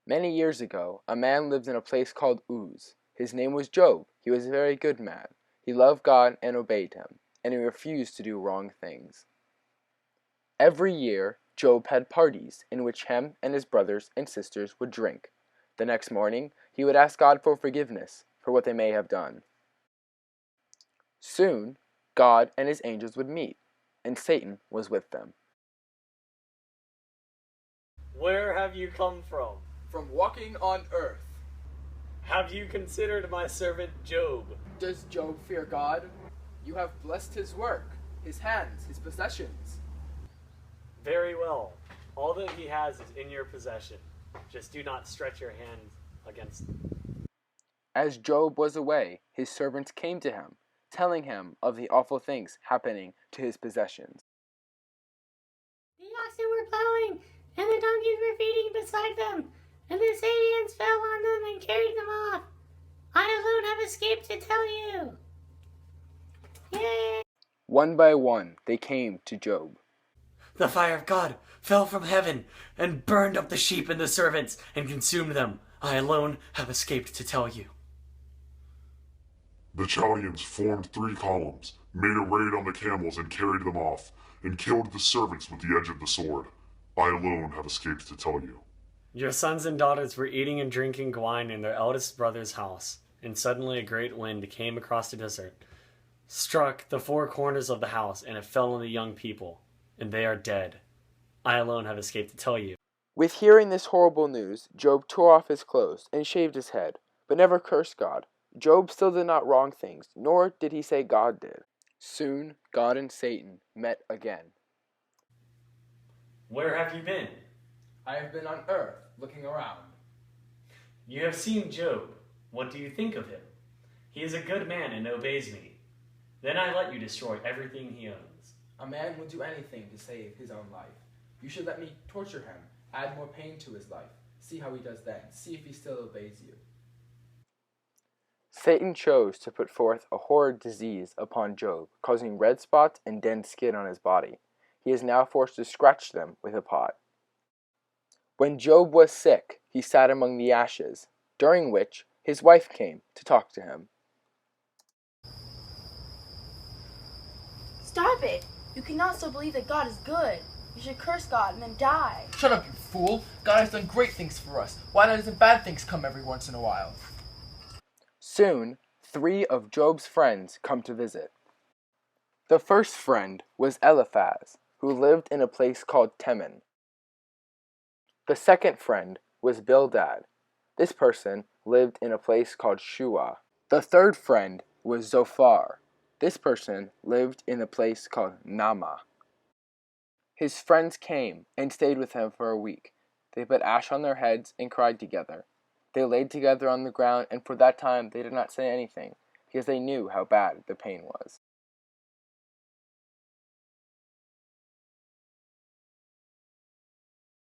Many years ago, a man lived in a place called Uz. His name was Job. He was a very good man. He loved God and obeyed him, and he refused to do wrong things. Every year, Job had parties in which him and his brothers and sisters would drink. The next morning, he would ask God for forgiveness for what they may have done. Soon, God and his angels would meet, and Satan was with them. Where have you come from? From walking on earth. Have you considered my servant Job? Does Job fear God? You have blessed his work, his hands, his possessions. Very well. All that he has is in your possession. Just do not stretch your hand against him. As Job was away, his servants came to him, telling him of the awful things happening to his possessions. The oxen were plowing, and the donkeys were feeding beside them, and the Sabians fell on them and carried them off. I alone have escaped to tell you. Yay! One by one, they came to Job. The fire of God fell from heaven and burned up the sheep and the servants and consumed them. I alone have escaped to tell you. The Chaldeans formed 3 columns, made a raid on the camels and carried them off, and killed the servants with the edge of the sword. I alone have escaped to tell you. Your sons and daughters were eating and drinking wine in their eldest brother's house, and suddenly a great wind came across the desert, struck the 4 corners of the house, and it fell on the young people, and they are dead. I alone have escaped to tell you. With hearing this horrible news, Job tore off his clothes and shaved his head, but never cursed God. Job still did not wrong things, nor did he say God did. Soon, God and Satan met again. Where have you been? I have been on earth, looking around. You have seen Job. What do you think of him? He is a good man and obeys me. Then I let you destroy everything he owns. A man will do anything to save his own life. You should let me torture him, add more pain to his life. See how he does then. See if he still obeys you. Satan chose to put forth a horrid disease upon Job, causing red spots and dead skin on his body. He is now forced to scratch them with a pot. When Job was sick, he sat among the ashes, during which his wife came to talk to him. Stop it! You cannot still believe that God is good. You should curse God and then die. Shut up, you fool! God has done great things for us. Why doesn't bad things come every once in a while? Soon, 3 of Job's friends come to visit. The first friend was Eliphaz, who lived in a place called Teman. The second friend was Bildad. This person lived in a place called Shua. The third friend was Zophar. This person lived in a place called Nama. His friends came and stayed with him for a week. They put ash on their heads and cried together. They laid together on the ground, and for that time they did not say anything, because they knew how bad the pain was.